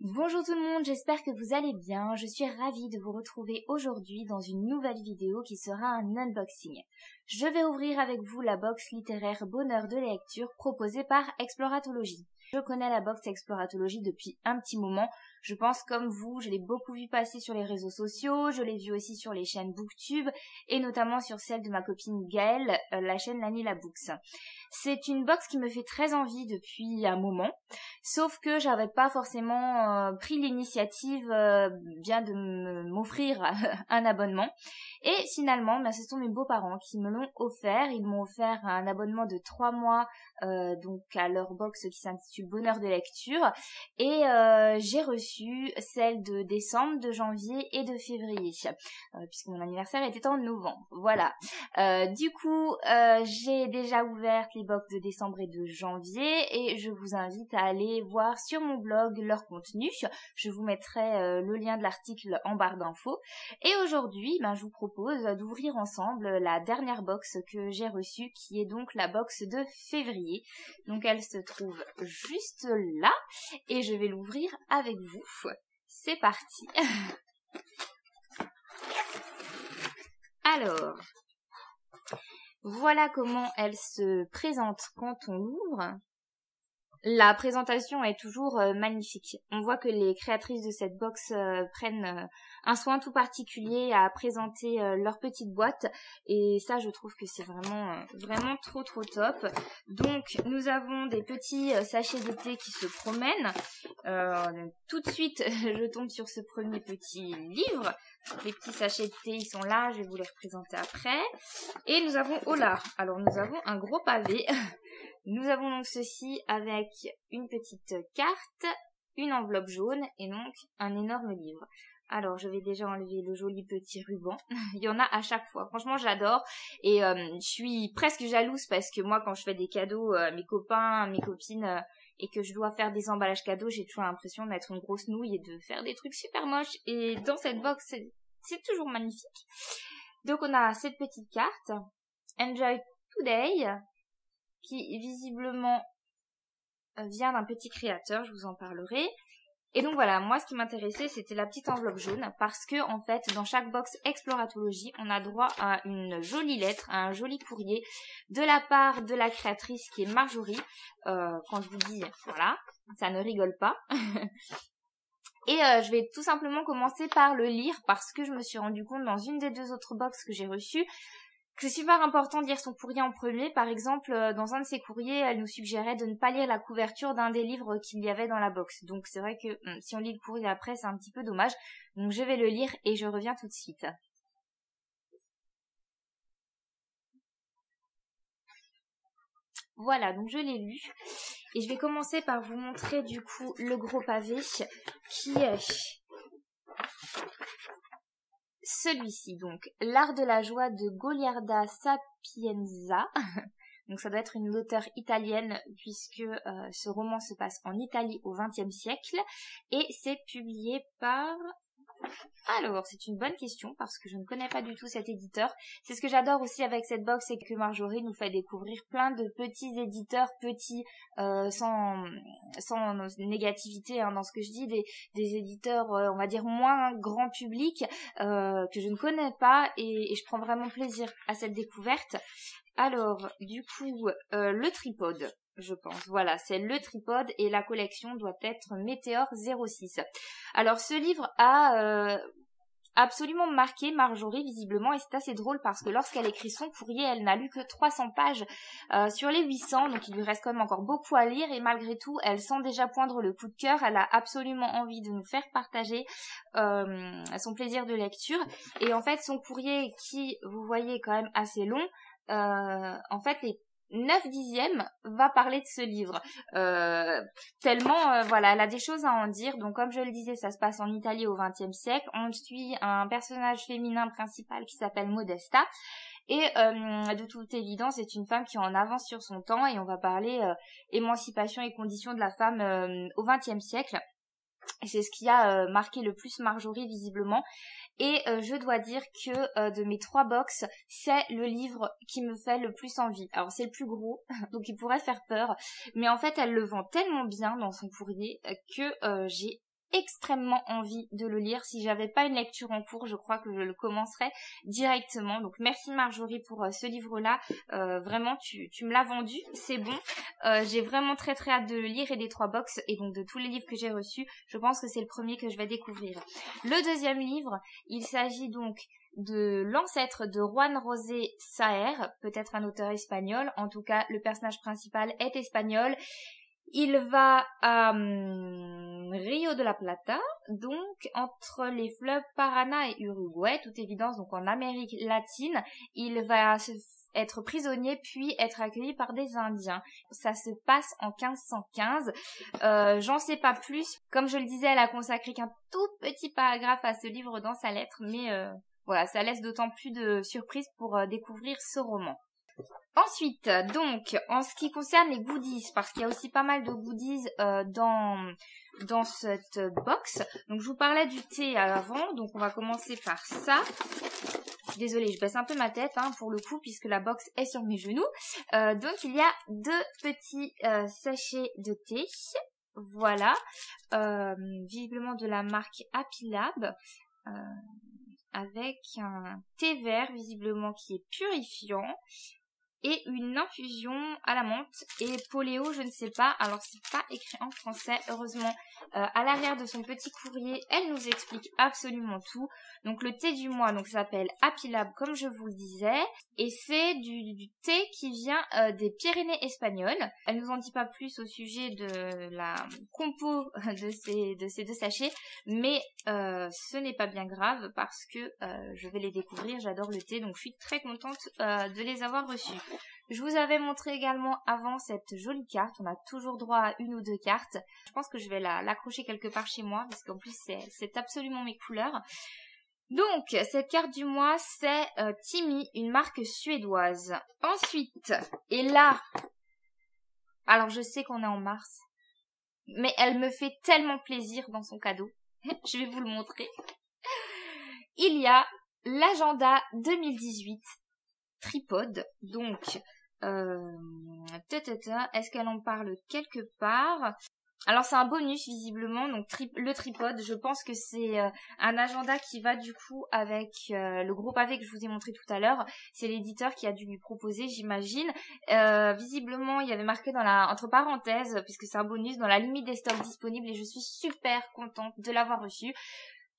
Bonjour tout le monde, j'espère que vous allez bien. Je suis ravie de vous retrouver aujourd'hui dans une nouvelle vidéo qui sera un unboxing. Je vais ouvrir avec vous la box littéraire Bonheur de lecture proposée par Exploratologie. Je connais la box Exploratologie depuis un petit moment. Je pense comme vous, je l'ai beaucoup vu passer sur les réseaux sociaux, je l'ai vu aussi sur les chaînes Booktube et notamment sur celle de ma copine Gaëlle, la chaîne Lanila Books. C'est une box qui me fait très envie depuis un moment, sauf que j'avais pas forcément pris l'initiative bien de m'offrir un abonnement. Et finalement, ce sont mes beaux-parents qui me l'ont offert. Ils m'ont offert un abonnement de 3 mois donc à leur box qui s'intitule Bonheur de lecture. Et j'ai reçu celle de décembre, de janvier et de février, puisque mon anniversaire était en novembre. Voilà. Du coup, j'ai déjà ouvert les box de décembre et de janvier et je vous invite à aller voir sur mon blog leur contenu. Je vous mettrai le lien de l'article en barre d'infos. Et aujourd'hui, je vous propose d'ouvrir ensemble la dernière box que j'ai reçue, qui est donc la box de février. Donc elle se trouve juste là et je vais l'ouvrir avec vous. C'est parti. Alors, voilà comment elle se présente quand on l'ouvre. La présentation est toujours magnifique. On voit que les créatrices de cette box prennent un soin tout particulier à présenter leur petite boîte. Et ça, je trouve que c'est vraiment trop top. Donc, nous avons des petits sachets de thé qui se promènent. Tout de suite, je tombe sur ce premier petit livre. Les petits sachets de thé, ils sont là. Je vais vous les représenter après. Et nous avons Hola. Alors, nous avons un gros pavé. Nous avons donc ceci avec une petite carte, une enveloppe jaune et donc un énorme livre. Alors, je vais déjà enlever le joli petit ruban. Il y en a à chaque fois. Franchement, j'adore. Et je suis presque jalouse parce que moi, quand je fais des cadeaux à mes copains, à mes copines et que je dois faire des emballages cadeaux, j'ai toujours l'impression d'être une grosse nouille et de faire des trucs super moches. Et dans cette box, c'est toujours magnifique. Donc, on a cette petite carte. Enjoy Today, qui visiblement vient d'un petit créateur, je vous en parlerai. Et donc voilà, moi ce qui m'intéressait c'était la petite enveloppe jaune parce que en fait dans chaque box Exploratologie on a droit à une jolie lettre, à un joli courrier de la part de la créatrice qui est Marjorie. Quand je vous dis voilà, ça ne rigole pas. Et je vais tout simplement commencer par le lire parce que je me suis rendu compte dans une des 2 autres box que j'ai reçues c'est super important de lire son courrier en premier. Par exemple, dans un de ses courriers, elle nous suggérait de ne pas lire la couverture d'un des livres qu'il y avait dans la box. Donc c'est vrai que si on lit le courrier après, c'est un petit peu dommage. Donc je vais le lire et je reviens tout de suite. Voilà, donc je l'ai lu. Et je vais commencer par vous montrer du coup le gros pavé qui est celui-ci, donc L'art de la joie de Goliarda Sapienza. Donc ça doit être une auteure italienne puisque ce roman se passe en Italie au XXe siècle et c'est publié par... Alors, c'est une bonne question parce que je ne connais pas du tout cet éditeur. C'est ce que j'adore aussi avec cette box, c'est que Marjorie nous fait découvrir plein de petits éditeurs, petits, sans négativité dans ce que je dis, des éditeurs, on va dire, moins grand public, que je ne connais pas et je prends vraiment plaisir à cette découverte. Alors, du coup, le tripode, je pense. Voilà, c'est le tripode et la collection doit être Météor 06. Alors, ce livre a absolument marqué Marjorie, visiblement, et c'est assez drôle parce que lorsqu'elle écrit son courrier, elle n'a lu que 300 pages sur les 800, donc il lui reste quand même encore beaucoup à lire, et malgré tout, elle sent déjà poindre le coup de cœur, elle a absolument envie de nous faire partager son plaisir de lecture, et en fait, son courrier qui, vous voyez, est quand même assez long, en fait, les 9/10 va parler de ce livre tellement voilà, elle a des choses à en dire. Donc comme je le disais, ça se passe en Italie au XXe siècle. On suit un personnage féminin principal qui s'appelle Modesta et de toute évidence c'est une femme qui est en avance sur son temps et on va parler émancipation et conditions de la femme au XXe siècle. Et c'est ce qui a marqué le plus Marjorie visiblement. Et je dois dire que de mes 3 box, c'est le livre qui me fait le plus envie. Alors c'est le plus gros, donc il pourrait faire peur. Mais en fait, elle le vend tellement bien dans son courrier que j'ai extrêmement envie de le lire. Si j'avais pas une lecture en cours, je crois que je le commencerais directement. Donc merci Marjorie pour ce livre-là. Vraiment, tu me l'as vendu, c'est bon. J'ai vraiment très très hâte de le lire et des 3 box et donc de tous les livres que j'ai reçus. Je pense que c'est le premier que je vais découvrir. Le deuxième livre, il s'agit donc de l'ancêtre de Juan José Saer, peut-être un auteur espagnol. En tout cas, le personnage principal est espagnol. Il va à Rio de la Plata, donc entre les fleuves Paraná et Uruguay, toute évidence, donc en Amérique latine. Il va être prisonnier puis être accueilli par des Indiens. Ça se passe en 1515. J'en sais pas plus. Comme je le disais, elle a consacré qu'un tout petit paragraphe à ce livre dans sa lettre, mais voilà, ça laisse d'autant plus de surprise pour découvrir ce roman. Ensuite, donc, en ce qui concerne les goodies, parce qu'il y a aussi pas mal de goodies dans cette box. Donc, je vous parlais du thé avant, donc on va commencer par ça. Désolée, je baisse un peu ma tête pour le coup, puisque la box est sur mes genoux. Donc, il y a 2 petits sachets de thé. Voilà, visiblement de la marque Happy Lab. Avec un thé vert visiblement qui est purifiant et une infusion à la menthe et poléo, je ne sais pas, alors c'est pas écrit en français, heureusement. À l'arrière de son petit courrier, elle nous explique absolument tout. Donc le thé du mois, donc ça s'appelle Happy Lab comme je vous le disais, et c'est du thé qui vient des Pyrénées espagnoles. Elle nous en dit pas plus au sujet de la compo de ces 2 sachets, mais ce n'est pas bien grave parce que je vais les découvrir, j'adore le thé, donc je suis très contente de les avoir reçus. Je vous avais montré également avant cette jolie carte. On a toujours droit à 1 ou 2 cartes. Je pense que je vais l'accrocher quelque part chez moi parce qu'en plus c'est absolument mes couleurs. Donc cette carte du mois c'est Timmy, une marque suédoise. Ensuite, et là, alors je sais qu'on est en mars, mais elle me fait tellement plaisir dans son cadeau. Je vais vous le montrer. Il y a l'agenda 2018 Tripod, donc est-ce qu'elle en parle quelque part? Alors c'est un bonus visiblement, donc le tripode, je pense que c'est un agenda qui va du coup avec le gros pavé que je vous ai montré tout à l'heure. C'est l'éditeur qui a dû lui proposer, j'imagine. Visiblement il y avait marqué entre parenthèses, puisque c'est un bonus, dans la limite des stocks disponibles, et je suis super contente de l'avoir reçu.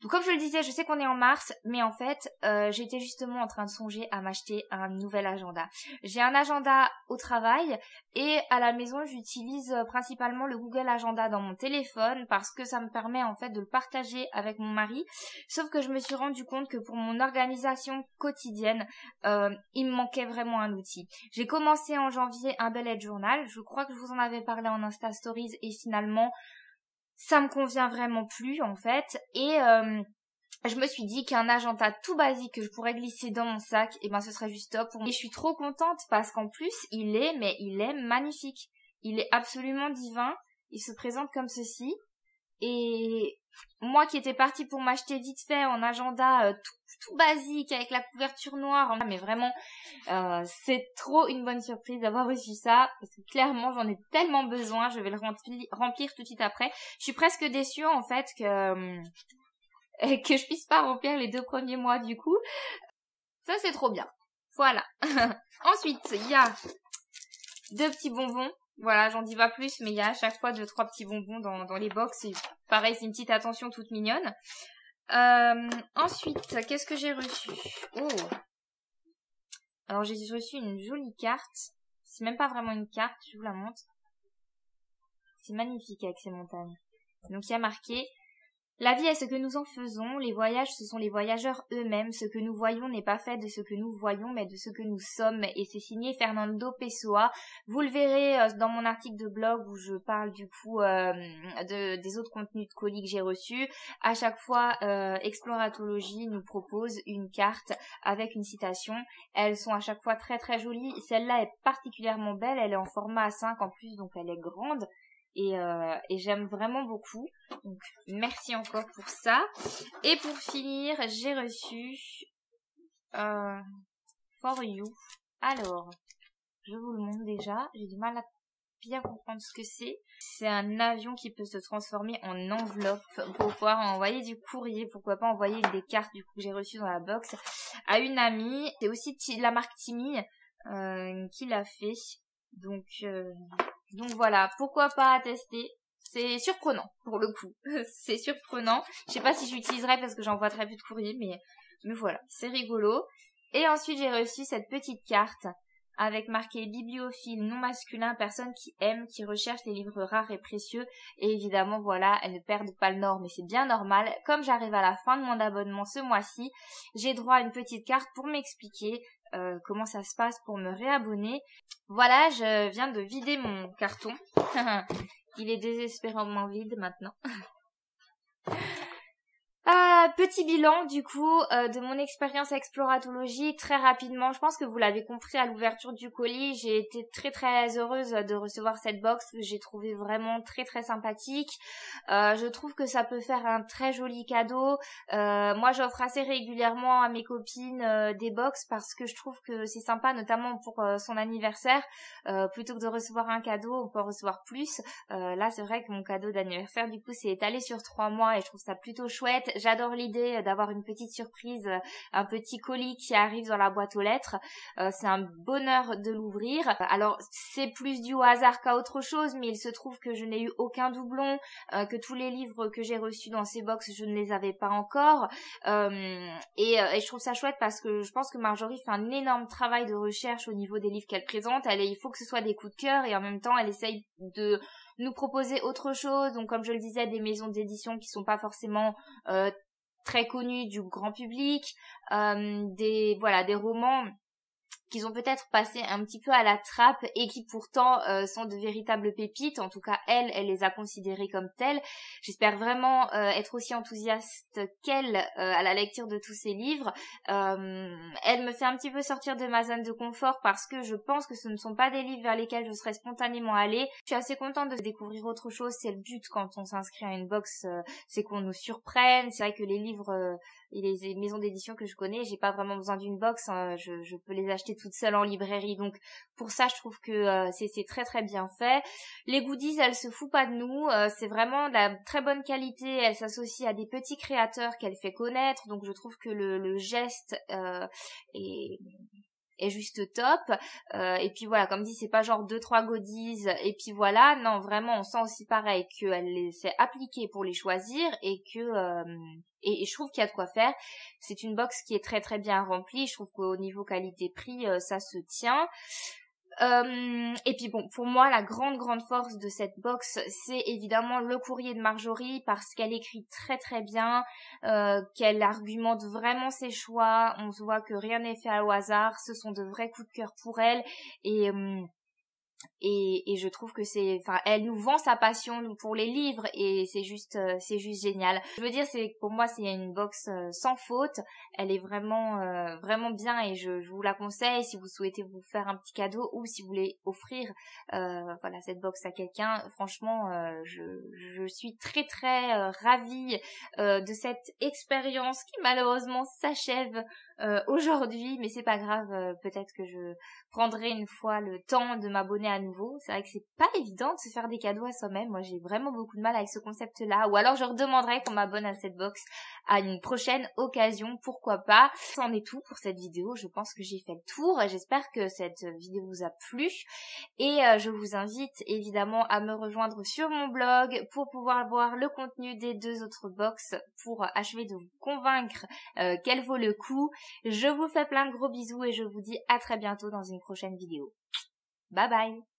Donc comme je le disais, je sais qu'on est en mars, mais en fait, j'étais justement en train de songer à m'acheter un nouvel agenda. J'ai un agenda au travail et à la maison, j'utilise principalement le Google Agenda dans mon téléphone parce que ça me permet en fait de le partager avec mon mari. Sauf que je me suis rendu compte que pour mon organisation quotidienne, il me manquait vraiment un outil. J'ai commencé en janvier un bullet journal. Je crois que je vous en avais parlé en Insta Stories et finalement ça me convient vraiment plus en fait, et je me suis dit qu'un agenda tout basique que je pourrais glisser dans mon sac, et ben ce serait juste top. Et je suis trop contente parce qu'en plus il est magnifique, il est absolument divin. Il se présente comme ceci, et moi qui étais partie pour m'acheter vite fait en agenda tout basique avec la couverture noire, mais vraiment c'est trop une bonne surprise d'avoir reçu ça parce que clairement j'en ai tellement besoin. Je vais le remplir tout de suite après. Je suis presque déçue en fait que je puisse pas remplir les 2 premiers mois du coup. Ça c'est trop bien. Voilà. Ensuite il y a 2 petits bonbons. Voilà, j'en dis pas plus, mais il y a à chaque fois 2-3 petits bonbons dans les box. Et pareil, c'est une petite attention toute mignonne. Ensuite, qu'est-ce que j'ai reçu? Oh, alors j'ai reçu une jolie carte. C'est même pas vraiment une carte, je vous la montre. C'est magnifique avec ces montagnes. Donc il y a marqué: la vie est ce que nous en faisons, les voyages ce sont les voyageurs eux-mêmes, ce que nous voyons n'est pas fait de ce que nous voyons mais de ce que nous sommes, et c'est signé Fernando Pessoa. Vous le verrez dans mon article de blog où je parle du coup des autres contenus de colis que j'ai reçus. À chaque fois, Exploratologie nous propose une carte avec une citation. Elles sont à chaque fois très très jolies. Celle-là est particulièrement belle, elle est en format A5 en plus, donc elle est grande. Et j'aime vraiment beaucoup. Donc merci encore pour ça. Et pour finir, j'ai reçu For You. Alors, je vous le montre déjà. J'ai du mal bien comprendre ce que c'est. C'est un avion qui peut se transformer en enveloppe pour pouvoir envoyer du courrier. Pourquoi pas envoyer des cartes du coup que j'ai reçues dans la box à une amie. C'est aussi la marque Timmy qui l'a fait. Donc voilà, pourquoi pas tester. C'est surprenant pour le coup. C'est surprenant. Je sais pas si j'utiliserai parce que j'envoie très peu de courrier, mais voilà, c'est rigolo. Et ensuite j'ai reçu cette petite carte avec marqué bibliophile non masculin, personne qui aime, qui recherche les livres rares et précieux. Et évidemment, voilà, elles ne perdent pas le nord, mais c'est bien normal. Comme j'arrive à la fin de mon abonnement ce mois-ci, j'ai droit à une petite carte pour m'expliquer comment ça se passe pour me réabonner. Voilà, je viens de vider mon carton. Il est désespérément vide maintenant. Petit bilan du coup de mon expérience exploratologie très rapidement. Je pense que vous l'avez compris à l'ouverture du colis, j'ai été très très heureuse de recevoir cette box que j'ai trouvé vraiment très très sympathique. Je trouve que ça peut faire un très joli cadeau. Moi j'offre assez régulièrement à mes copines des box parce que je trouve que c'est sympa, notamment pour son anniversaire. Plutôt que de recevoir un cadeau, on peut en recevoir plus. Là c'est vrai que mon cadeau d'anniversaire du coup c'est étalé sur 3 mois et je trouve ça plutôt chouette. J'adore l'idée d'avoir une petite surprise, un petit colis qui arrive dans la boîte aux lettres. C'est un bonheur de l'ouvrir. Alors c'est plus dû au hasard qu'à autre chose, mais il se trouve que je n'ai eu aucun doublon, que tous les livres que j'ai reçus dans ces box, je ne les avais pas encore. Et je trouve ça chouette parce que je pense que Marjorie fait un énorme travail de recherche au niveau des livres qu'elle présente. Il faut que ce soit des coups de cœur et en même temps elle essaye de nous proposer autre chose. Donc comme je le disais, des maisons d'édition qui sont pas forcément très connues du grand public, des romans qu'ils ont peut-être passé un petit peu à la trappe et qui pourtant sont de véritables pépites. En tout cas, elle les a considérés comme tels. J'espère vraiment être aussi enthousiaste qu'elle à la lecture de tous ces livres. Elle me fait un petit peu sortir de ma zone de confort parce que je pense que ce ne sont pas des livres vers lesquels je serais spontanément allée. Je suis assez contente de découvrir autre chose. C'est le but quand on s'inscrit à une box, c'est qu'on nous surprenne. C'est vrai que les livres et les maisons d'édition que je connais, j'ai pas vraiment besoin d'une box, hein, je peux les acheter toute seule en librairie. Donc pour ça, je trouve que c'est très très bien fait. Les goodies, elle se fout pas de nous, c'est vraiment de la très bonne qualité. Elle s'associe à des petits créateurs qu'elle fait connaître, donc je trouve que le geste est juste top. Et puis voilà, comme dit, c'est pas genre 2-3 goodies et puis voilà. Non, vraiment, on sent aussi pareil qu'elle les s'est appliquée pour les choisir et que et je trouve qu'il y a de quoi faire. C'est une box qui est très très bien remplie. Je trouve qu'au niveau qualité-prix, ça se tient. Et puis bon, pour moi, la grande force de cette box, c'est évidemment le courrier de Marjorie parce qu'elle écrit très très bien, qu'elle argumente vraiment ses choix. On se voit que rien n'est fait au hasard. Ce sont de vrais coups de cœur pour elle et je trouve que elle nous vend sa passion pour les livres et c'est juste génial. Je veux dire, pour moi c'est une box sans faute. Elle est vraiment vraiment bien et je vous la conseille si vous souhaitez vous faire un petit cadeau ou si vous voulez offrir cette box à quelqu'un. Franchement, je suis très très ravie de cette expérience qui malheureusement s'achève aujourd'hui, mais c'est pas grave. Peut-être que je prendrai une fois le temps de m'abonner à nouveau. C'est vrai que c'est pas évident de se faire des cadeaux à soi-même. Moi, j'ai vraiment beaucoup de mal avec ce concept-là. Ou alors, je redemanderai qu'on m'abonne à cette box à une prochaine occasion. Pourquoi pas. C'en est tout pour cette vidéo. Je pense que j'ai fait le tour. J'espère que cette vidéo vous a plu. Et je vous invite évidemment à me rejoindre sur mon blog pour pouvoir voir le contenu des 2 autres box pour achever de vous convaincre qu'elle vaut le coup. Je vous fais plein de gros bisous et je vous dis à très bientôt dans une prochaine vidéo. Bye bye!